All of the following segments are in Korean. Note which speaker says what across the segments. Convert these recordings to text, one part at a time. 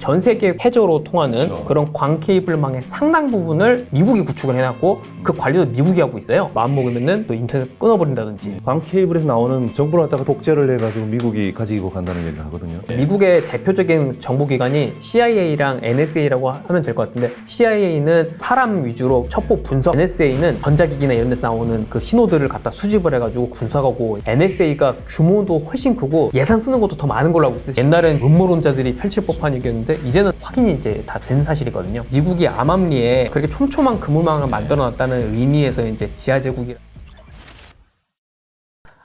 Speaker 1: 전 세계 해저로 통하는 그런 광 케이블망의 상당 부분을 미국이 구축을 해놨고 그 관리도 미국이 하고 있어요. 마음 먹으면은 또 인터넷 끊어버린다든지.
Speaker 2: 광 케이블에서 나오는 정보를 갖다가 독재를 해가지고 미국이 가지고 간다는 얘기를 하거든요.
Speaker 1: 미국의 대표적인 정보기관이 CIA랑 NSA라고 하면 될 것 같은데, CIA는 사람 위주로 첩보 분석, NSA는 전자기기나 이런 데서 나오는 그 신호들을 갖다 수집을 해가지고 분석하고, NSA가 규모도 훨씬 크고 예산 쓰는 것도 더 많은 걸로 알고 있어요. 옛날엔 음모론자들이 펼칠 법한 얘기였는데 이제는 확인이 이제 다 된 사실이거든요. 미국이 암암리에 그렇게 촘촘한 그물망을 만들어놨다는 의미에서 이제 지하제국이.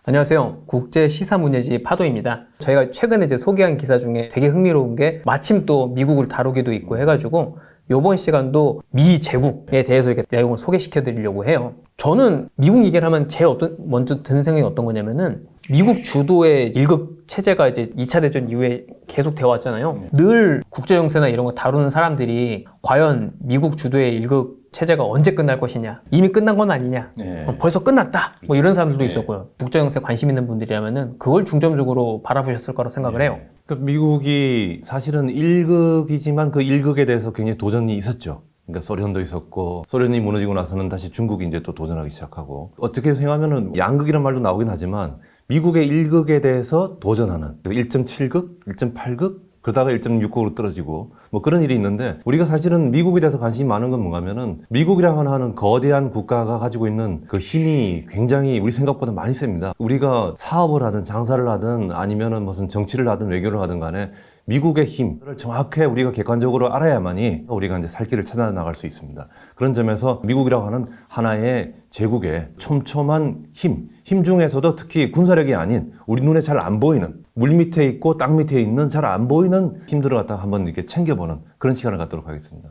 Speaker 1: 안녕하세요. 국제 시사문예지 파도입니다. 저희가 최근에 이제 소개한 기사 중에 되게 흥미로운 게 마침 또 미국을 다루기도 있고 해가지고 이번 시간도 미 제국에 대해서 이렇게 내용을 소개시켜 드리려고 해요. 저는 미국 얘기를 하면 제일 먼저 드는 생각이 어떤 거냐면은, 미국 주도의 1급 체제가 이제 2차 대전 이후에 계속 되어 왔잖아요. 늘 국제정세나 이런 거 다루는 사람들이 과연 미국 주도의 1급 체제가 언제 끝날 것이냐, 이미 끝난 건 아니냐, 벌써 끝났다, 뭐 이런 사람들도 있었고요. 국제정세 관심 있는 분들이라면은 그걸 중점적으로 바라보셨을 거라고 생각을 해요.
Speaker 2: 그러니까 미국이 사실은 1극이지만 그 1극에 대해서 굉장히 도전이 있었죠. 그러니까 소련도 있었고, 소련이 무너지고 나서는 다시 중국이 이제 또 도전하기 시작하고, 어떻게 생각하면은 양극이란 말도 나오긴 하지만 미국의 1극에 대해서 도전하는 1.7극, 1.8극, 그러다가 1.6극으로 떨어지고 뭐 그런 일이 있는데, 우리가 사실은 미국에 대해서 관심이 많은 건 뭔가면은 미국이라고 하는 거대한 국가가 가지고 있는 그 힘이 굉장히 우리 생각보다 많이 셉니다. 우리가 사업을 하든 장사를 하든 아니면은 무슨 정치를 하든 외교를 하든 간에 미국의 힘을 정확히 우리가 객관적으로 알아야만이 우리가 이제 살 길을 찾아 나갈 수 있습니다. 그런 점에서 미국이라고 하는 하나의 제국의 촘촘한 힘 중에서도 특히 군사력이 아닌 우리 눈에 잘 안 보이는, 물 밑에 있고 땅 밑에 있는 잘 안 보이는 힘들을 갖다가 한번 이렇게 챙겨보는 그런 시간을 갖도록 하겠습니다.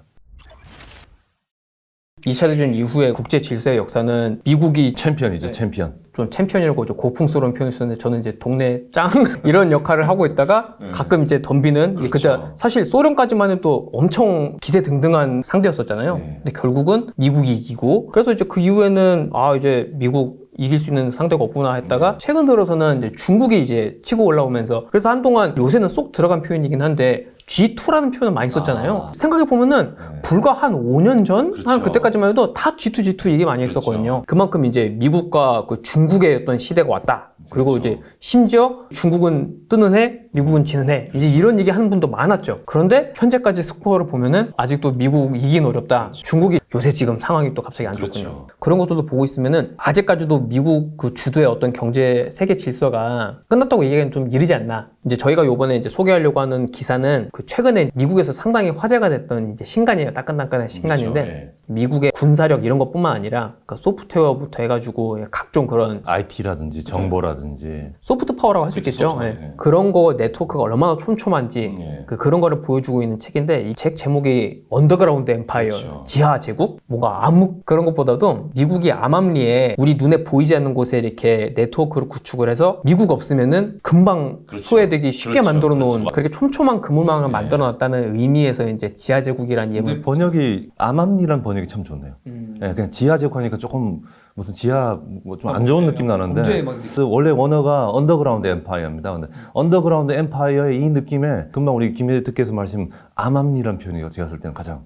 Speaker 1: 2차 대전 이후에 국제 질서의 역사는 미국이
Speaker 2: 챔피언이죠, 챔피언.
Speaker 1: 좀 챔피언이라고 좀 고풍스러운 표현을 쓰는데, 저는 이제 동네 짱 이런 역할을 하고 있다가 가끔 이제 덤비는, 그때 사실 소련까지만 해도 엄청 기세등등한 상대였었잖아요. 근데 결국은 미국이 이기고, 그래서 이제 그 이후에는 이제 미국 이길 수 있는 상대가 없구나 했다가 최근 들어서는 이제 중국이 이제 치고 올라오면서, 그래서 한동안 요새는 쏙 들어간 표현이긴 한데 G2라는 표현을 많이 썼잖아요. 생각해보면은 불과 한 5년 전? 한 그때까지만 해도 다 G2 얘기 많이 했었거든요. 그만큼 이제 미국과 그 중국의 어떤 시대가 왔다. 그리고 이제 심지어 중국은 뜨는 해, 미국은 지는 해, 이제 이런 얘기 하는 분도 많았죠. 그런데 현재까지 스코어를 보면은 아직도 미국 이기긴 어렵다. 중국이 요새 지금 상황이 또 갑자기 안 좋군요. 그런 것들도 보고 있으면은 아직까지도 미국 그 주도의 어떤 경제 세계 질서가 끝났다고 얘기하기는 좀 이르지 않나. 이제 저희가 요번에 이제 소개하려고 하는 기사는 그 최근에 미국에서 상당히 화제가 됐던 이제 신간이에요. 따끈따끈한 신간인데, 미국의 군사력 이런 것뿐만 아니라 그 소프트웨어부터 해가지고 각종 그런
Speaker 2: IT라든지 정보라든지
Speaker 1: 소프트 파워라고 할 수 있겠죠. 그런 거 네트워크가 얼마나 촘촘한지 그런 거를 보여주고 있는 책인데, 이 책 제목이 언더그라운드 엠파이어, 지하 제국? 뭔가 암묵 그런 것보다도 미국이 암암리에 우리 눈에 보이지 않는 곳에 이렇게 네트워크를 구축을 해서 미국 없으면은 금방 소외되기 쉽게 만들어 놓은 그렇게 촘촘한 그물망을 만들어 놨다는 의미에서 이제 지하 제국이라는 예문.
Speaker 2: 근데 번역이 암암리란 번역이 참 좋네요. 그냥 지하 제국 하니까 조금 무슨 지하 뭐 좀 안 좋은 느낌 나는데, 원래 원어가 언더그라운드 엠파이어입니다. 근데 언더그라운드 엠파이어의 이 느낌에 금방 우리 김혜득께서 말씀 암암리란 표현이 제가 쓸 때는 가장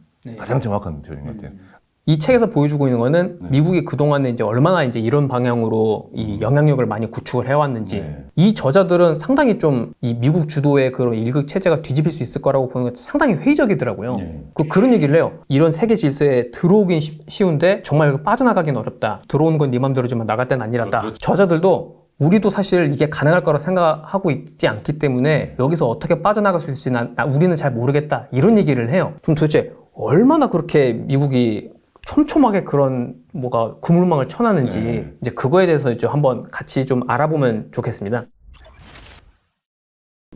Speaker 2: 정확한 표현인 것 같아요.
Speaker 1: 이 책에서 보여주고 있는 거는 미국이 그동안에 이제 얼마나 이제 이런 방향으로 이 영향력을 많이 구축을 해왔는지, 이 저자들은 상당히 좀 이 미국 주도의 그런 일극 체제가 뒤집힐 수 있을 거라고 보는 게 상당히 회의적이더라고요. 그런 얘기를 해요. 이런 세계 질서에 들어오긴 쉬운데 정말 빠져나가긴 어렵다. 들어오는 건 네 맘대로지만 나갈 땐 아니란다. 저자들도 우리도 사실 이게 가능할 거라 생각하고 있지 않기 때문에 여기서 어떻게 빠져나갈 수 있을지 우리는 잘 모르겠다. 이런 얘기를 해요. 그럼 도대체 얼마나 그렇게 미국이 촘촘하게 그런 뭐가 그물망을 쳐놨는지 이제 그거에 대해서 이제 한번 같이 좀 알아보면 좋겠습니다.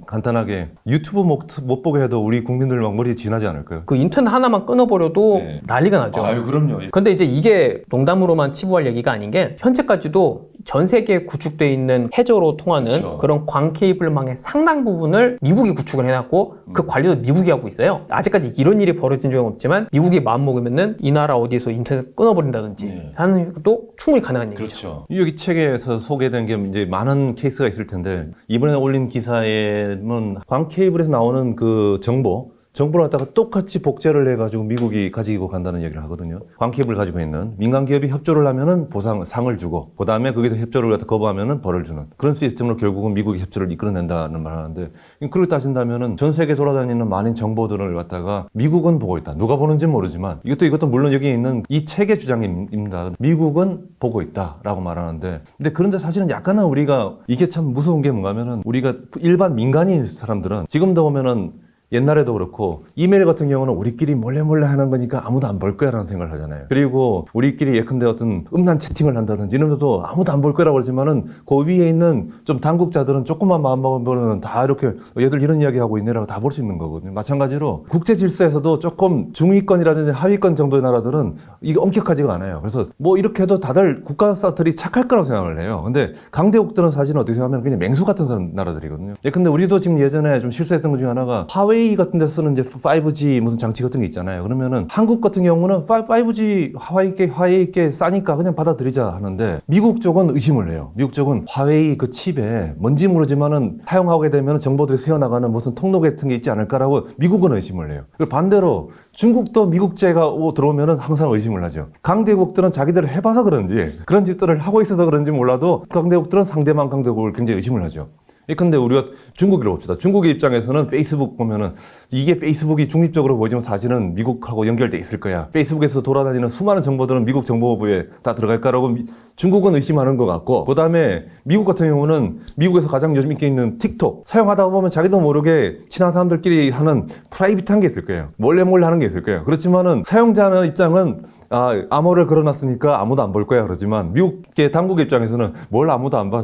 Speaker 2: 간단하게 유튜브 못 보게 해도 우리 국민들 막 머리에 지나지 않을까요?
Speaker 1: 그 인터넷 하나만 끊어버려도 난리가 나죠.
Speaker 2: 그럼요.
Speaker 1: 근데 이제 이게 농담으로만 치부할 얘기가 아닌 게, 현재까지도 전 세계에 구축되어 있는 해저로 통하는 그런 광 케이블망의 상당 부분을 미국이 구축을 해놨고 그 관리도 미국이 하고 있어요. 아직까지 이런 일이 벌어진 적은 없지만 미국이 마음먹으면은 이 나라 어디에서 인터넷 끊어버린다든지 하는 것도 충분히 가능한 얘기죠.
Speaker 2: 여기 책에서 소개된 게 이제 많은 케이스가 있을 텐데, 이번에 올린 기사에는 광 케이블에서 나오는 그 정보, 정보를 갖다가 똑같이 복제를 해가지고 미국이 가지고 간다는 얘기를 하거든요. 광기업을 가지고 있는 민간 기업이 협조를 하면은 상을 주고, 그 다음에 거기서 협조를 갖다 거부하면은 벌을 주는 그런 시스템으로 결국은 미국이 협조를 이끌어낸다는 말을 하는데, 그렇게 따진다면은 전 세계 돌아다니는 많은 정보들을 갖다가 미국은 보고 있다. 누가 보는지는 모르지만 이것도 물론 여기 있는 이 책의 주장입니다. 미국은 보고 있다라고 말하는데, 근데 그런데 사실은 약간은 우리가 이게 참 무서운 게 뭔가면은, 우리가 일반 민간인 사람들은 지금도 보면은 옛날에도 그렇고 이메일 같은 경우는 우리끼리 몰래 하는 거니까 아무도 안 볼 거야라는 생각을 하잖아요. 그리고 우리끼리 예컨대 어떤 음란 채팅을 한다든지 이러면서도 아무도 안 볼 거라고 그러지만은 그 위에 있는 좀 당국자들은 조금만 마음 먹으면 다 이렇게 얘들 이런 이야기 하고 있네라고 다 볼 수 있는 거거든요. 마찬가지로 국제 질서에서도 조금 중위권이라든지 하위권 정도의 나라들은 이게 엄격하지가 않아요. 그래서 뭐 이렇게 해도 다들 국가들이 착할 거라고 생각을 해요. 근데 강대국들은 사실은 어떻게 생각하면 그냥 맹수 같은 나라들이거든요. 근데 우리도 지금 예전에 좀 실수했던 것 중에 하나가 하웨이 같은 데 쓰는 이제 5G 무슨 장치 같은 게 있잖아요. 그러면은 한국 같은 경우는 5G 화웨이께 싸니까 그냥 받아들이자 하는데, 미국 쪽은 의심을 해요. 미국 쪽은 화웨이 그 칩에 뭔지 모르지만은 사용하게 되면 정보들이 새어나가는 무슨 통로 같은 게 있지 않을까라고 미국은 의심을 해요. 그리고 반대로 중국도 미국제가 들어오면은 항상 의심을 하죠. 강대국들은 자기들 해봐서 그런지 그런 짓들을 하고 있어서 그런지 몰라도 강대국들은 상대방 강대국을 굉장히 의심을 하죠. 근데 우리가 중국으로 봅시다. 중국의 입장에서는 페이스북 보면은 이게 페이스북이 중립적으로 보이지만 사실은 미국하고 연결돼 있을 거야. 페이스북에서 돌아다니는 수많은 정보들은 미국 정보부에 다 들어갈 거라고 중국은 의심하는 것 같고, 그 다음에 미국 같은 경우는 미국에서 가장 요즘 인기 있는 틱톡 사용하다 보면 자기도 모르게 친한 사람들끼리 하는 프라이빗한 게 있을 거예요. 몰래 하는 게 있을 거예요. 그렇지만은 사용자의 입장은 암호를 걸어놨으니까 아무도 안 볼 거야 그러지만, 미국의 당국의 입장에서는 뭘 아무도 안 봐.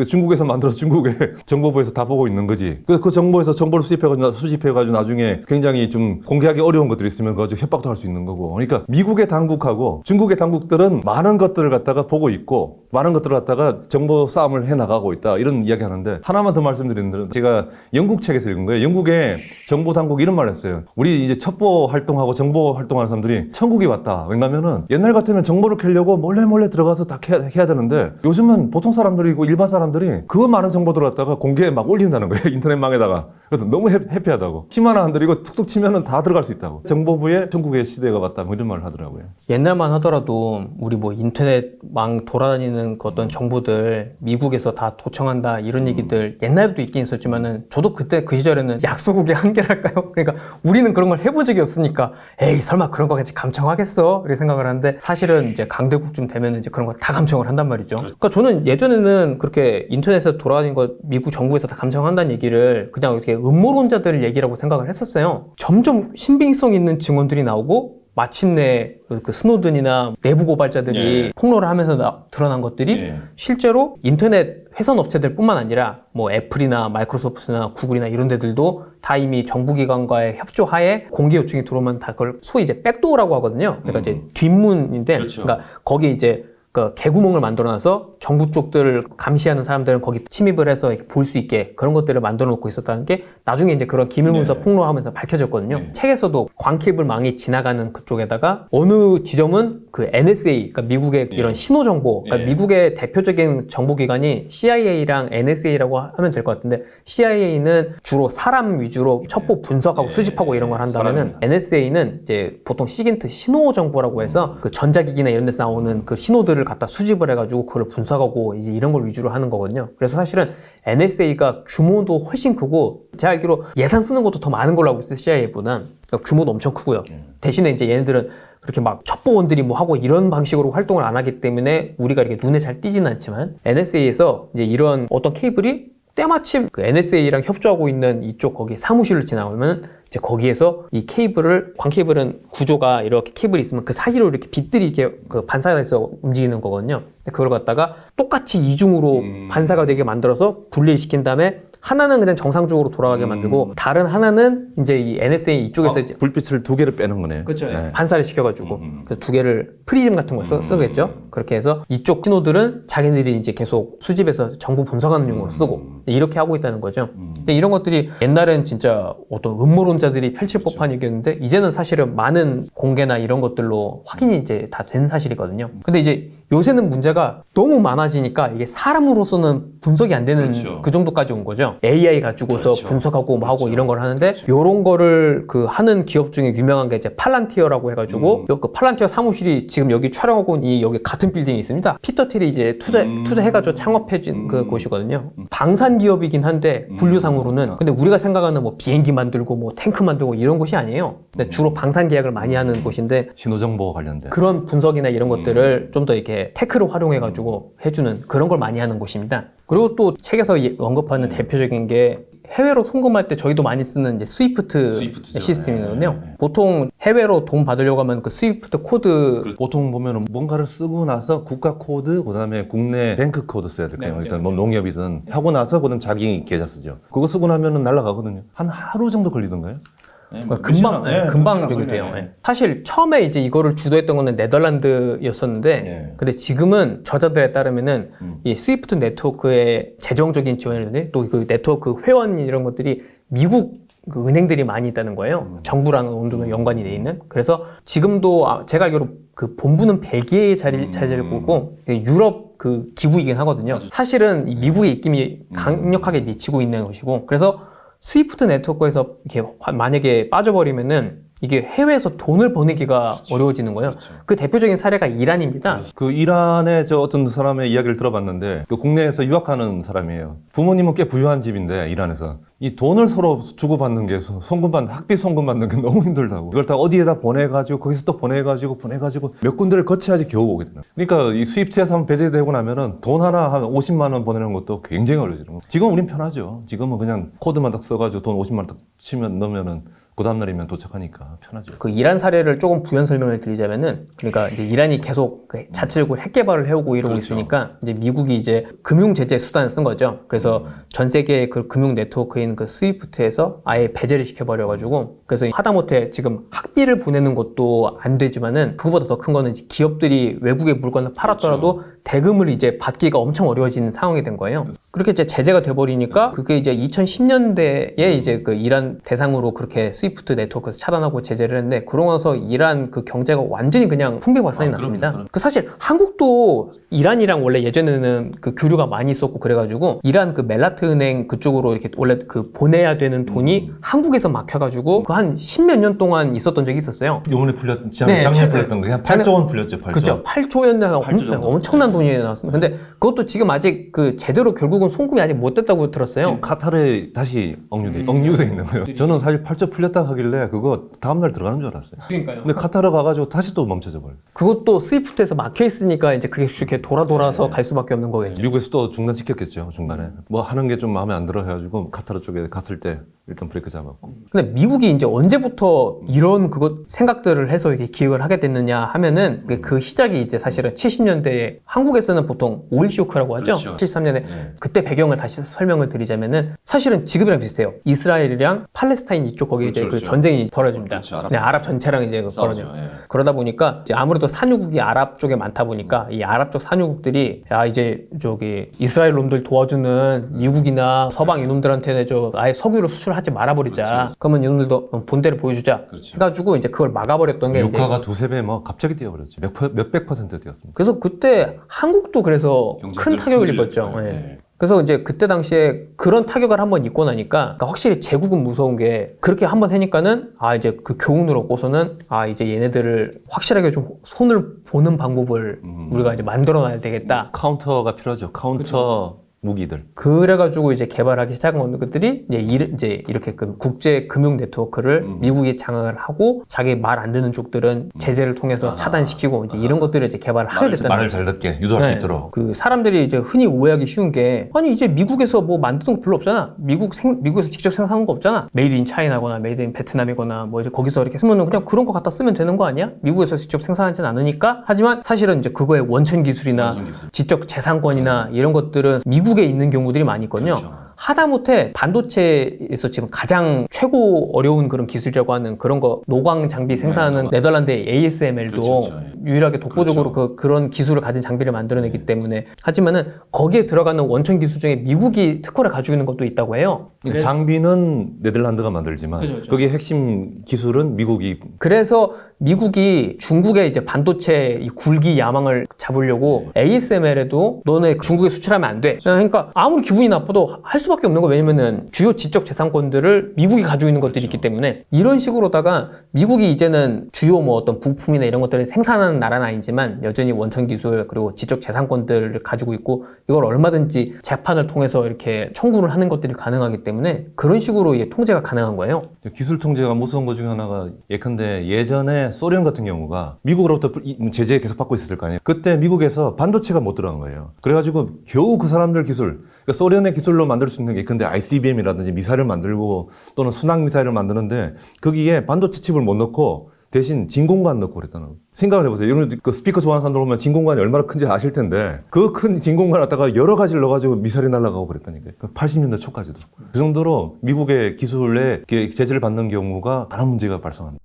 Speaker 2: 중국에서 만들어서 중국의 정보부에서 다 보고 있는 거지. 그 정보에서 정보를 수집해가지고 나중에 굉장히 좀 공개하기 어려운 것들이 있으면 그거 협박도 할 수 있는 거고. 그러니까 미국의 당국하고 중국의 당국들은 많은 것들을 갖다가 보고 있고, 많은 것들을 갖다가 정보 싸움을 해나가고 있다, 이런 이야기 하는데, 하나만 더 말씀드리는, 제가 영국 책에서 읽은 거예요. 영국의 정보 당국이 이런 말을 했어요. 우리 이제 첩보 활동하고 정보 활동하는 사람들이 천국이 왔다. 왜냐면은 옛날 같으면 정보를 캐려고 몰래 들어가서 다 해야 되는데, 요즘은 보통 사람들이고 일반 사람들이 그 많은 정보들을 갖다가 공개에 막 올린다는 거예요. 인터넷망에다가. 그래서 너무 해피하다고. 힘 하나 안 들이고 툭툭 치면은 다 들어갈 수 있다고. 정보부의 천국의 시대가 왔다, 뭐 이런 말을 하더라고요.
Speaker 1: 옛날만 하더라도 우리 뭐 인터넷망 돌아다니는 그 어떤 정보들 미국에서 다 도청한다 이런 얘기들 옛날에도 있긴 있었지만은, 저도 그때 그 시절에는 약소국의 한계랄까요? 그러니까 우리는 그런 걸 해본 적이 없으니까 에이 설마 그런 거까지 감청하겠어? 이렇게 생각을 하는데, 사실은 이제 강대국쯤 되면 이제 그런 거 다 감청을 한단 말이죠. 그러니까 저는 예전에는 그렇게 인터넷에서 돌아다니는 거 미국 정부에서 다 감청한다는 얘기를 그냥 이렇게 음모론자들 얘기라고 생각을 했었어요. 점점 신빙성 있는 증언들이 나오고, 마침내 그 스노든이나 내부 고발자들이 폭로를 하면서 드러난 것들이 실제로 인터넷 회선 업체들 뿐만 아니라 뭐 애플이나 마이크로소프트나 구글이나 이런 데들도 다 이미 정부기관과의 협조하에 공개 요청이 들어오면 다 그걸 소위 이제 백도어라고 하거든요. 그러니까 이제 뒷문인데,
Speaker 2: 그렇죠.
Speaker 1: 그러니까 거기 이제 그 개구멍을 만들어놔서 정부 쪽들을 감시하는 사람들은 거기 침입을 해서 볼 수 있게 그런 것들을 만들어 놓고 있었다는 게 나중에 이제 그런 기밀문서 폭로하면서 밝혀졌거든요. 책에서도 광케이블망이 지나가는 그쪽에다가 어느 지점은 그 NSA, 그러니까 미국의 이런 신호 정보, 그러니까 미국의 대표적인 정보기관이 CIA랑 NSA라고 하면 될 것 같은데, CIA는 주로 사람 위주로 첩보 분석하고 수집하고 이런 걸 한다면은, NSA는 이제 보통 시긴트 신호 정보라고 해서 그 전자기기나 이런 데서 나오는 그 신호들을 갖다 수집을 해가지고 그걸 분석하고 이제 이런 걸 위주로 하는 거거든요. 그래서 사실은 NSA가 규모도 훨씬 크고, 제가 알기로 예산 쓰는 것도 더 많은 걸로 알고 있어요, CIA보다. 그러니까 규모도 엄청 크고요. 대신에 이제 얘네들은 그렇게 막 첩보원들이 뭐 하고 이런 방식으로 활동을 안 하기 때문에 우리가 이렇게 눈에 잘 띄지는 않지만, NSA에서 이제 이런 어떤 케이블이 때마침 그 NSA랑 협조하고 있는 이쪽 거기 사무실을 지나가면 이제 거기에서 이 케이블을, 광케이블은 구조가 이렇게 케이블이 있으면 그 사이로 이렇게 빛들이 이렇게 그 반사가 돼서 움직이는 거거든요. 그걸 갖다가 똑같이 이중으로 반사가 되게 만들어서 분리시킨 다음에 하나는 그냥 정상적으로 돌아가게 만들고, 다른 하나는 이제 이 NSA 이쪽에서 이제
Speaker 2: 불빛을 두 개를 빼는 거네.
Speaker 1: 그렇죠. 반사를 시켜가지고 그래서 두 개를 프리즘 같은 걸 쓰겠죠. 그렇게 해서 이쪽 신호들은 자기들이 이제 계속 수집해서 정보 분석하는 용으로 쓰고 이렇게 하고 있다는 거죠. 근데 이런 것들이 옛날엔 진짜 어떤 음모론자들이 펼칠 법한 얘기였는데, 이제는 사실은 많은 공개나 이런 것들로 확인이 이제 다 된 사실이거든요. 근데 이제 요새는 문제가 너무 많아지니까 이게 사람으로서는 분석이 안 되는
Speaker 2: 그렇죠.
Speaker 1: 그 정도까지 온 거죠. AI 가지고서
Speaker 2: 그렇죠.
Speaker 1: 분석하고 뭐 하고
Speaker 2: 그렇죠.
Speaker 1: 이런 걸 하는데 요런 거를 그 하는 기업 중에 유명한 게 이제 팔란티어라고 해가지고 그 팔란티어 사무실이 지금 여기 촬영하고 이 여기 같은 빌딩에 있습니다. 피터 틸이 이제 투자해가지고 창업해진 그 곳이거든요. 방산 기업이긴 한데 분류상으로는 근데 우리가 생각하는 뭐 비행기 만들고 뭐 탱크 만들고 이런 곳이 아니에요. 근데 주로 방산 계약을 많이 하는 곳인데
Speaker 2: 신호정보 관련된.
Speaker 1: 그런 분석이나 이런 것들을 좀 더 이렇게 테크를 활용해가지고 해주는 그런 걸 많이 하는 곳입니다. 그리고 또 책에서 언급하는 대표적인 게 해외로 송금할 때 저희도 많이 쓰는 이제 스위프트 시스템이거든요. 보통 해외로 돈 받으려고 하면 그 스위프트 코드
Speaker 2: 보통 보면은 뭔가를 쓰고 나서 국가 코드, 그다음에 국내 뱅크 코드 써야 될 거예요. 일단 뭐 농협이든 하고 나서 그다음 자기 계좌 쓰죠. 그거 쓰고 나면은 날라가거든요. 한 하루 정도 걸리던가요?
Speaker 1: 금방 저기 돼요. 사실 처음에 이제 이거를 주도했던 거는 네덜란드였었는데, 근데 지금은 저자들에 따르면은 이 스위프트 네트워크의 재정적인 지원이라든지 또 그 네트워크 회원 이런 것들이 미국 그 은행들이 많이 있다는 거예요. 정부랑 어느 정도 연관이 돼 있는. 그래서 지금도 제가 알기로 그 본부는 벨기에에 자리를 보고 유럽 그 기구이긴 하거든요. 사실은 이 미국의 입김이 강력하게 미치고 있는 것이고, 그래서 스위프트 네트워크에서 이렇게 만약에 빠져버리면은 이게 해외에서 돈을 보내기가 어려워지는 거예요. 그 대표적인 사례가 이란입니다.
Speaker 2: 그 이란의 저 어떤 사람의 이야기를 들어봤는데 그 국내에서 유학하는 사람이에요. 부모님은 꽤 부유한 집인데 이란에서 이 돈을 서로 주고받는 게 학비 송금받는 게 너무 힘들다고. 이걸 다 어디에다 보내가지고 거기서 또 보내가지고 몇 군데를 거쳐야지 겨우 오게 되는 거예요. 그러니까 이 스위프트에서 한번 배제되고 나면은 돈 하나 한 50만 원 보내는 것도 굉장히 어려워지는 거예요. 지금 우린 편하죠. 지금은 그냥 코드만 딱 써가지고 돈 50만 원 딱 치면 넣으면은 그 다음날이면 도착하니까 편하죠.
Speaker 1: 그 이란 사례를 조금 부연 설명을 드리자면은, 그러니까 이제 이란이 계속 그 자체적으로 핵 개발을 해오고 이러고 있으니까 이제 미국이 이제 금융 제재 수단을 쓴 거죠. 그래서 전 세계 그 금융 네트워크인 그 스위프트에서 아예 배제를 시켜버려가지고, 그래서 하다못해 지금 학비를 보내는 것도 안 되지만은 그거보다 더 큰 거는 이제 기업들이 외국에 물건을 팔았더라도 대금을 이제 받기가 엄청 어려워지는 상황이 된 거예요. 그렇게 이제 제재가 돼버리니까 그게 이제 2010년대에 이제 그 이란 대상으로 그렇게 스위프트 네트워크에서 차단하고 제재를 했는데, 그러고 나서 이란 그 경제가 완전히 그냥 풍비박산이 났습니다. 그 사실 한국도 이란이랑 원래 예전에는 그 교류가 많이 있었고 그래가지고 이란 그 멜라트 은행 그쪽으로 이렇게 원래 그 보내야 되는 돈이 한국에서 막혀가지고 그 한 10몇 년 동안 있었던 적이 있었어요.
Speaker 2: 요번에 작년에 풀렸던 게 한 8조 원 풀렸죠. 8조.
Speaker 1: 그렇죠. 8조였나 엄청난 돈이 나왔습니다. 근데 그것도 지금 아직 그 제대로 결국은 송금이 아직 못 됐다고 들었어요.
Speaker 2: 카타르에 다시 억류돼 있는 거예요. 저는 사실 8조 풀렸다 하길래 그거 다음날 들어가는 줄 알았어요.
Speaker 1: 그러니까요.
Speaker 2: 근데 카타르 가가지고 다시 또 멈춰져 버려요.
Speaker 1: 그것도 스위프트에서 막혀 있으니까 이제 그게 그렇게 돌아서 갈 수밖에 없는 거겠죠.
Speaker 2: 미국에서 또 중단시켰겠죠. 중간에 뭐 하는 게 좀 마음에 안 들어 해가지고 카타르 쪽에 갔을 때 일단 브레이크 잡았고.
Speaker 1: 근데 미국이 이제 언제부터 이런 생각들을 해서 이렇게 기획을 하게 됐느냐 하면은 그 시작이 이제 사실은 70년대에 한국에서는 보통 오일 쇼크라고 하죠.
Speaker 2: 그렇죠.
Speaker 1: 73년에 그때 배경을 다시 설명을 드리자면은 사실은 지금이랑 비슷해요. 이스라엘이랑 팔레스타인 이쪽 거기 이제 그 전쟁이 벌어집니다. 아랍 전체랑 이제 벌어져요. 그러다 보니까 이제 아무래도 산유국이 아랍 쪽에 많다 보니까 이 아랍 쪽 산유국들이 이제 저기 이스라엘 놈들 도와주는 미국이나 서방 이놈들한테는 아예 석유를 수출하지 말아버리자. 그러면 이놈들도 본대를 보여주자. 해가지고 이제 그걸 막아버렸던 게
Speaker 2: 유가가 두세 배 뭐 갑자기 뛰어버렸죠. 몇백 퍼센트 뛰었습니다.
Speaker 1: 그래서 그때 한국도 그래서 큰 타격을 입었죠. 그래서 이제 그때 당시에 그런 타격을 한번 입고 나니까 그러니까 확실히 제국은 무서운 게 그렇게 한번 하니까는 이제 그 교훈을 얻고서는 이제 얘네들을 확실하게 좀 손을 보는 방법을 우리가 이제 만들어놔야 되겠다.
Speaker 2: 카운터가 필요하죠. 카운터 무기들.
Speaker 1: 그래가지고 이제 개발하기 시작한 것들이 이제 이렇게 국제 금융 네트워크를 미국이 장악을 하고 자기 말 안 듣는 쪽들은 제재를 통해서 차단시키고 이제 이런 것들을 이제 개발을 하게 됐다는
Speaker 2: 말을 잘 듣게 유도할 수 있도록.
Speaker 1: 그 사람들이 이제 흔히 오해하기 쉬운 게 이제 미국에서 뭐 만드는 거 별로 없잖아. 미국에서 직접 생산한 거 없잖아. 메이드 인 차이나거나 메이드 인 베트남이거나 뭐 이제 거기서 이렇게 쓰면은 그냥 그런 거 갖다 쓰면 되는 거 아니야? 미국에서 직접 생산하지는 않으니까. 하지만 사실은 이제 그거의 원천 기술이나 지적 재산권이나 이런 것들은 미국에 있는 경우들이 많이 있거든요. 하다못해 반도체에서 지금 가장 최고 어려운 그런 기술이라고 하는 그런 거 노광 장비 생산하는 네덜란드의 ASML도
Speaker 3: 그렇죠.
Speaker 1: 유일하게 독보적으로 그런 기술을 가진 장비를 만들어내기 때문에 하지만은 거기에 들어가는 원천 기술 중에 미국이 특허를 가지고 있는 것도 있다고 해요.
Speaker 2: 그러니까 장비는 네덜란드가 만들지만
Speaker 1: 그죠.
Speaker 2: 거기에 핵심 기술은 미국이.
Speaker 1: 그래서 미국이 중국의 이제 반도체 이 굴기 야망을 잡으려고 ASML에도 너네 중국에 수출하면 안 돼. 그러니까 아무리 기분이 나빠도 할 수밖에 없는 거. 왜냐면은 주요 지적 재산권들을 미국이 가지고 있는 것들이 있기 때문에 이런 식으로다가 미국이 이제는 주요 뭐 어떤 부품이나 이런 것들을 생산하는 나라는 아니지만 여전히 원천 기술 그리고 지적 재산권들을 가지고 있고 이걸 얼마든지 재판을 통해서 이렇게 청구를 하는 것들이 가능하기 때문에 그런 식으로 이게 통제가 가능한 거예요.
Speaker 2: 기술 통제가 무서운 것 중에 하나가 예컨대 예전에 소련 같은 경우가 미국으로부터 제재 계속 받고 있었을 거 아니에요. 그때 미국에서 반도체가 못 들어간 거예요. 그래가지고 겨우 그 사람들 기술, 그러니까 소련의 기술로 만들 수 있는 게 예컨대 ICBM이라든지 미사일을 만들고 또는 순항 미사일을 만드는데 거기에 반도체 칩을 못 넣고 대신 진공관 넣고 그랬다는 거예요. 생각을 해보세요. 여러분 그 스피커 좋아하는 사람들 보면 진공관이 얼마나 큰지 아실 텐데 그 큰 진공관 갖다가 여러 가지를 넣어가지고 미사일이 날아가고 그랬다니까요. 80년대 초까지도. 그 정도로 미국의 기술에 제재를 받는 경우가 많은 문제가 발생합니다.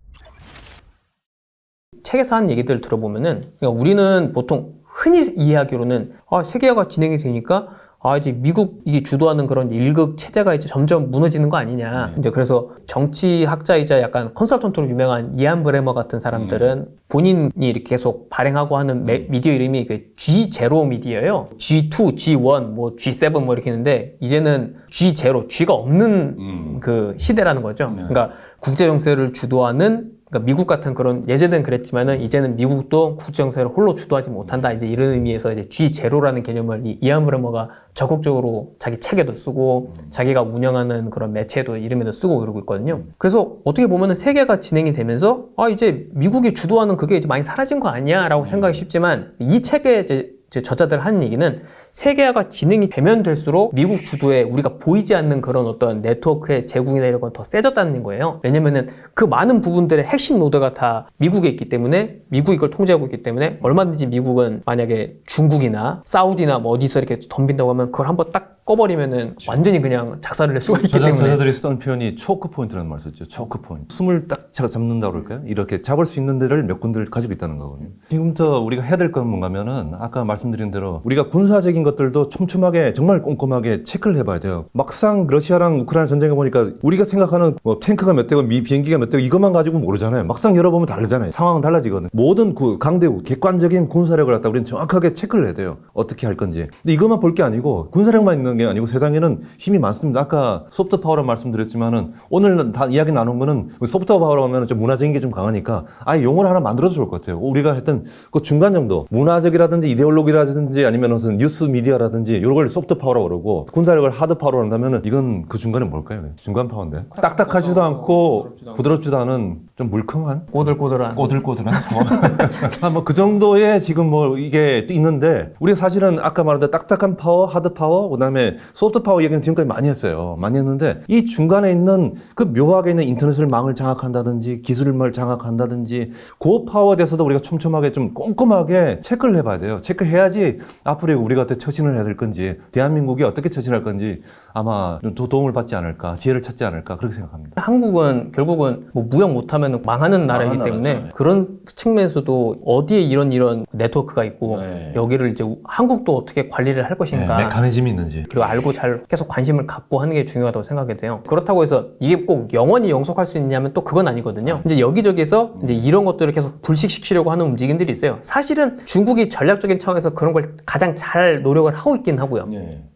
Speaker 1: 책에서 하는 얘기들을 들어보면은 그러니까 우리는 보통 흔히 이해하기로는 세계화가 진행이 되니까 이제 미국이 주도하는 그런 1급 체제가 이제 점점 무너지는 거 아니냐. 이제 그래서 정치학자이자 약간 컨설턴트로 유명한 이안 브레머 같은 사람들은 본인이 이렇게 계속 발행하고 하는 미디어 이름이 그 G0 미디어예요. G2, G1, 뭐 G7 뭐 이렇게 있는데 이제는 G0, G가 없는 그 시대라는 거죠. 그러니까 국제 정세를 주도하는 그러니까 미국 같은 그런 예전엔 그랬지만은 이제는 미국도 국제 정세를 홀로 주도하지 못한다. 이제 이런 의미에서 이제 G0라는 개념을 이안 브레머가 적극적으로 자기 책에도 쓰고 자기가 운영하는 그런 매체도 이름에도 쓰고 그러고 있거든요. 그래서 어떻게 보면은 세계가 진행이 되면서 이제 미국이 주도하는 그게 이제 많이 사라진 거 아니야라고 생각이 쉽지만 이 책에 이제 저자들 하는 얘기는 세계화가 진행이 되면 될수록 미국 주도에 우리가 보이지 않는 그런 어떤 네트워크의 제공이나 이런 건 더 세졌다는 거예요. 왜냐면은 그 많은 부분들의 핵심 노드가 다 미국에 있기 때문에 미국이 이걸 통제하고 있기 때문에 얼마든지 미국은 만약에 중국이나 사우디나 뭐 어디서 이렇게 덤빈다고 하면 그걸 한번 딱 꺼버리면은 완전히 그냥 작살을 낼 수가 있기 때문에
Speaker 2: 저자들이 쓰던 표현이 초크 포인트라는 말을 썼죠. 초크 포인트. 숨을 딱 잡는다고 그럴까요? 이렇게 잡을 수 있는 데를 몇 군데를 가지고 있다는 거거든요. 지금부터 우리가 해야 될 건 뭔가면은 아까 말씀드린 대로 우리가 군사적인 것들도 촘촘하게 정말 꼼꼼하게 체크를 해봐야 돼요. 막상 러시아랑 우크라이나 전쟁을 보니까 우리가 생각하는 뭐 탱크가 몇 대고 비행기가 몇 대고 이것만 가지고 모르잖아요. 막상 열어보면 다르잖아요. 상황은 달라지거든요. 모든 강대국, 객관적인 군사력을 갖다 우리는 정확하게 체크를 해야 돼요. 어떻게 할 건지. 근데 이것만 볼 게 아니고 군사력만 있는 게 아니고 세상에는 힘이 많습니다. 아까 소프트 파워라고 말씀드렸지만은 오늘 다 이야기 나눈 거는 소프트 파워라고 하면 좀 문화적인 게 좀 강하니까 아예 용어를 하나 만들어도 좋을 것 같아요. 우리가 했던 그 중간 정도 문화적이라든지 이데올로기라든지 아니면 무슨 뉴스 미디어라든지 이런 걸 소프트 파워라고 그러고 군사력을 하드 파워로 한다면은 이건 그 중간에 뭘까요? 중간 파워인데 딱딱하지도 않고 부드럽지도 않은 좀 물컹한
Speaker 1: 꼬들꼬들한
Speaker 2: 꼬들꼬들한 뭐 그 정도의 지금 뭐 이게 또 있는데 우리가 사실은 아까 말한 딱딱한 파워, 하드 파워, 그다음에 소프트 파워 얘기는 지금까지 많이 했어요. 많이 했는데 이 중간에 있는 그 묘하게 있는 인터넷을 망을 장악한다든지 기술을 장악한다든지 그 파워에 대해서도 우리가 촘촘하게 좀 꼼꼼하게 체크를 해봐야 돼요. 체크해야지 앞으로 우리가 어떻게 처신을 해야 될 건지 대한민국이 어떻게 처신할 건지 아마 좀 도움을 받지 않을까 지혜를 찾지 않을까 그렇게 생각합니다.
Speaker 1: 한국은 결국은 뭐 무역 못하면 망하는 나라이기 때문에
Speaker 3: 나라죠.
Speaker 1: 그런 측면에서도 어디에 이런 네트워크가 있고 여기를 이제 한국도 어떻게 관리를 할 것인가
Speaker 2: 메커니즘이 있는지
Speaker 1: 그리고 알고 잘 계속 관심을 갖고 하는 게 중요하다고 생각이 돼요. 그렇다고 해서 이게 꼭 영원히 영속할 수 있냐면 또 그건 아니거든요. 이제 여기저기서 이제 이런 것들을 계속 불식시키려고 하는 움직임들이 있어요. 사실은 중국이 전략적인 차원에서 그런 걸 가장 잘 노력을 하고 있긴 하고요.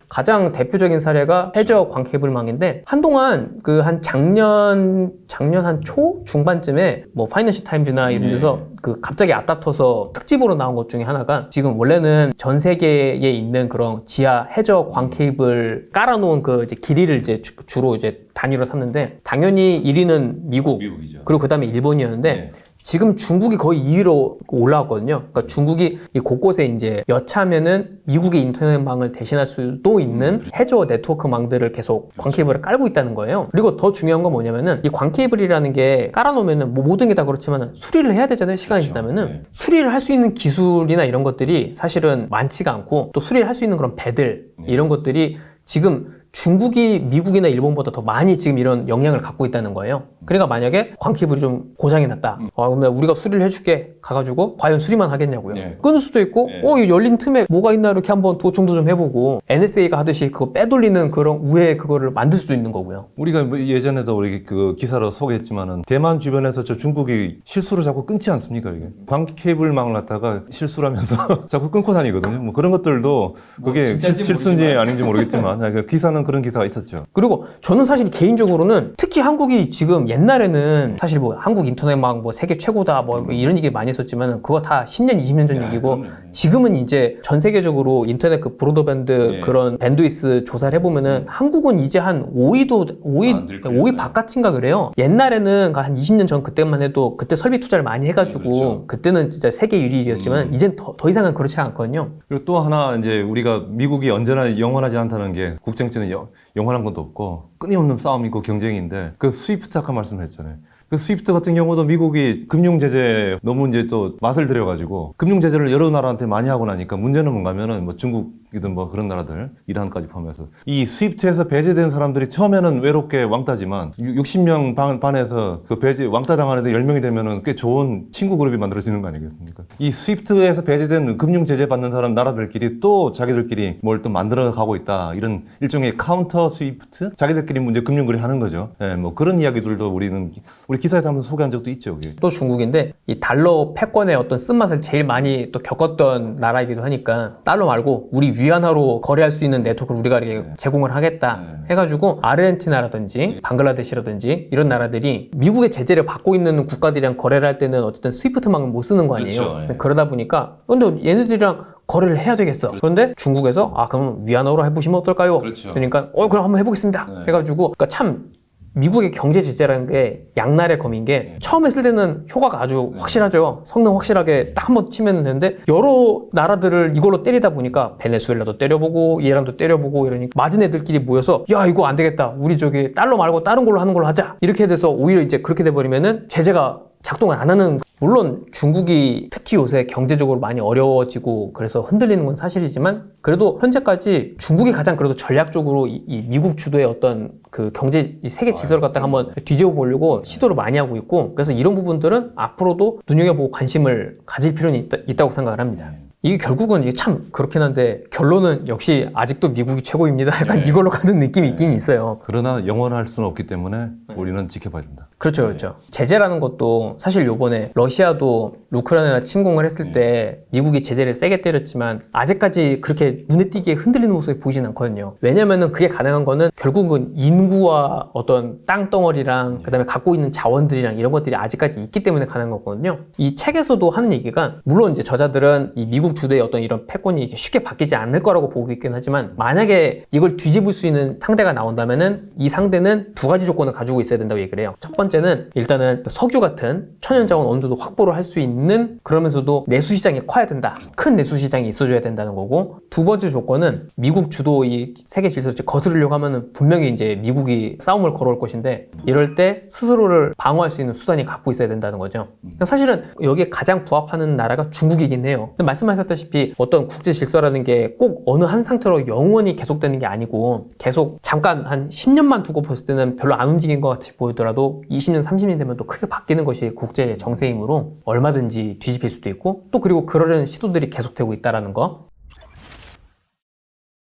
Speaker 1: 가장 대표적인 사례가 해저 광케이블망인데 한동안 그 한 작년 한 초 중반쯤에 뭐 파이낸셜 타임즈나 이런 데서 그 갑자기 앞다퉈서 특집으로 나온 것 중에 하나가 지금 원래는 전 세계에 있는 그런 지하 해저 광케이블 깔아놓은 그 이제 길이를 이제 주로 이제 단위로 삼는데 당연히 1위는 미국이죠. 그리고 그 다음에 일본이었는데 지금 중국이 거의 2위로 올라왔거든요. 그러니까 중국이 이 곳곳에 이제 여차하면은 미국의 인터넷망을 대신할 수도 있는 해저 네트워크망들을 계속 광케이블을 깔고 있다는 거예요. 그리고 더 중요한 건 뭐냐면은 이 광케이블이라는 게 깔아놓으면은 뭐 모든 게 다 그렇지만은 수리를 해야 되잖아요. 시간이 지나면은 수리를 할 수 있는 기술이나 이런 것들이 사실은 많지가 않고 또 수리를 할 수 있는 그런 배들 이런 것들이 지금 중국이 미국이나 일본보다 더 많이 지금 이런 영향을 갖고 있다는 거예요. 그러니까 만약에 광케이블이 좀 고장이 났다. 그럼 우리가 수리를 해줄게. 가가지고 과연 수리만 하겠냐고요. 끊을 수도 있고, 이 열린 틈에 뭐가 있나 이렇게 한번 도청도 좀 해보고 NSA가 하듯이 그거 빼돌리는 그런 우회 그거를 만들 수도 있는 거고요.
Speaker 2: 우리가 뭐 예전에도 우리 그 기사로 소개했지만은 대만 주변에서 저 중국이 실수로 자꾸 끊지 않습니까? 이게 광케이블망을 갖다가 실수라면서 자꾸 끊고 다니거든요. 뭐 그런 것들도 그게 실수인지 아닌지 모르겠지만 그 기사는 그런 기사가 있었죠.
Speaker 1: 그리고 저는 사실 개인적으로는 특히 한국이 지금 옛날에는 사실 뭐 한국 인터넷망 뭐 세계 최고다 뭐 이런 얘기 많이 했었지만 그거 다 10년, 20년 전 얘기고 지금은 이제 전 세계적으로 인터넷 그 브로드밴드 그런 밴드위스 조사를 해보면은 한국은 이제 한 5위 바깥인가 그래요. 옛날에는 한 20년 전 그때만 해도 그때 설비 투자를 많이 해가지고 그때는 진짜 세계 1위였지만 이젠 더 이상은 그렇지 않거든요.
Speaker 2: 그리고 또 하나 이제 우리가 미국이 언제나 영원하지 않다는 게 국정치는 영원한 것도 없고 끊임없는 싸움이고 경쟁인데 그 스위프트 아까 말씀했잖아요. 그 스위프트 같은 경우도 미국이 금융 제재 너무 이제 또 맛을 들여가지고 금융 제재를 여러 나라한테 많이 하고 나니까 문제는 뭔가면은 뭐 중국이든 뭐 그런 나라들 이란까지 포함해서 이 스위프트에서 배제된 사람들이 처음에는 외롭게 왕따지만 60명 반에서 그 배제 왕따 당한 애들 10명이 되면은 꽤 좋은 친구 그룹이 만들어지는 거 아니겠습니까? 이 스위프트에서 배제된 금융 제재 받는 사람 나라들끼리 또 자기들끼리 뭘 또 만들어 가고 있다 이런 일종의 카운터 스위프트 자기들끼리 문제 금융 거래 하는 거죠. 예, 뭐 그런 이야기들도 우리 기사에도 한번 소개한 적도 있죠. 여기.
Speaker 1: 또 중국인데 이 달러 패권의 어떤 쓴맛을 제일 많이 또 겪었던 나라이기도 하니까 달러 말고 우리 위안화로 거래할 수 있는 네트워크를 우리가 이렇게 제공을 하겠다 해가지고 아르헨티나라든지 방글라데시라든지 이런 나라들이 미국의 제재를 받고 있는 국가들이랑 거래를 할 때는 어쨌든 스위프트망을 못 쓰는 거 아니에요. 그렇죠. 그러다 보니까 근데 얘네들이랑 거래를 해야 되겠어. 그런데 중국에서 그럼 위안화로 해보시면 어떨까요?
Speaker 2: 그렇죠.
Speaker 1: 그러니까 그럼 한번 해보겠습니다. 해가지고 그러니까 참 미국의 경제 제재라는 게 양날의 검인 게 처음에 쓸 때는 효과가 아주 확실하죠. 성능 확실하게 딱 한번 치면 되는데 여러 나라들을 이걸로 때리다 보니까 베네수엘라도 때려보고 이란도 때려보고 이러니까 맞은 애들끼리 모여서 야 이거 안 되겠다. 우리 저기 달러 말고 다른 걸로 하는 걸로 하자. 이렇게 돼서 오히려 이제 그렇게 돼버리면은 제재가 작동을 안 하는 물론 중국이 특히 요새 경제적으로 많이 어려워지고 그래서 흔들리는 건 사실이지만 그래도 현재까지 중국이 가장 그래도 전략적으로 이 미국 주도의 어떤 그 경제 세계 질서를 갖다가 한번 뒤집어 보려고 시도를 많이 하고 있고 그래서 이런 부분들은 앞으로도 눈여겨보고 관심을 가질 필요는 있다고 생각을 합니다. 이게 결국은 이게 참 그렇긴 한데 결론은 역시 아직도 미국이 최고입니다. 약간 이걸로 가는 느낌이 있긴 있어요.
Speaker 2: 그러나 영원할 수는 없기 때문에 우리는 지켜봐야 된다.
Speaker 1: 그렇죠, 그렇죠. 제재라는 것도 사실 요번에 러시아도 우크라이나 침공을 했을 때 미국이 제재를 세게 때렸지만 아직까지 그렇게 눈에 띄게 흔들리는 모습이 보이진 않거든요. 왜냐면은 그게 가능한 거는 결국은 인구와 어떤 땅덩어리랑 그다음에 갖고 있는 자원들이랑 이런 것들이 아직까지 있기 때문에 가능한 거거든요. 이 책에서도 하는 얘기가 물론 이제 저자들은 이 미국 주도의 어떤 이런 패권이 쉽게 바뀌지 않을 거라고 보고 있긴 하지만 만약에 이걸 뒤집을 수 있는 상대가 나온다면은 이 상대는 두 가지 조건을 가지고 있어야 된다고 얘기를 해요. 첫 번째는 일단은 석유 같은 천연 자원 어느 정도 확보를 할 수 있는 그러면서도 내수 시장이 커야 된다. 큰 내수 시장이 있어줘야 된다는 거고 두 번째 조건은 미국 주도 이 세계 질서를 거스르려고 하면은 분명히 이제 미국이 싸움을 걸어올 것인데 이럴 때 스스로를 방어할 수 있는 수단이 갖고 있어야 된다는 거죠. 사실은 여기에 가장 부합하는 나라가 중국이긴 해요. 근데 말씀하셨다시피 어떤 국제 질서라는 게 꼭 어느 한 상태로 영원히 계속되는 게 아니고 계속 잠깐 한 10년만 두고 봤을 때는 별로 안 움직인 것 같이 보이더라도 20년, 30년 되면 또 크게 바뀌는 것이 국제 정세이므로 얼마든지 뒤집힐 수도 있고 또 그리고 그러려는 시도들이 계속되고 있다는 거.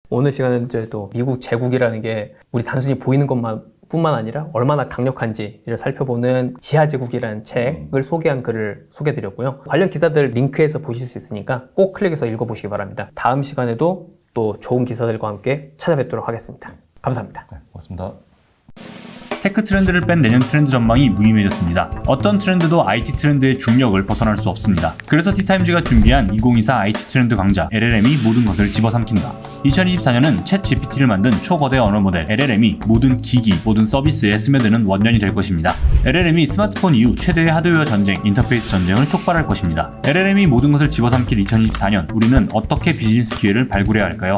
Speaker 1: 오늘 시간은 이제 또 미국 제국이라는 게 우리 단순히 보이는 것만 뿐만 아니라 얼마나 강력한지를 살펴보는 지하제국이라는 책을 소개한 글을 소개해드렸고요. 관련 기사들 링크에서 보실 수 있으니까 꼭 클릭해서 읽어보시기 바랍니다. 다음 시간에도 또 좋은 기사들과 함께 찾아뵙도록 하겠습니다. 감사합니다.
Speaker 2: 네, 고맙습니다.
Speaker 3: 테크 트렌드를 뺀 내년 트렌드 전망이 무의미해졌습니다. 어떤 트렌드도 IT 트렌드의 중력을 벗어날 수 없습니다. 그래서 티타임즈가 준비한 2024 IT 트렌드 강좌 LLM이 모든 것을 집어삼킨다. 2024년은 챗 GPT를 만든 초거대 언어 모델 LLM이 모든 기기, 모든 서비스에 스며드는 원년이 될 것입니다. LLM이 스마트폰 이후 최대의 하드웨어 전쟁, 인터페이스 전쟁을 촉발할 것입니다. LLM이 모든 것을 집어삼킬 2024년, 우리는 어떻게 비즈니스 기회를 발굴해야 할까요?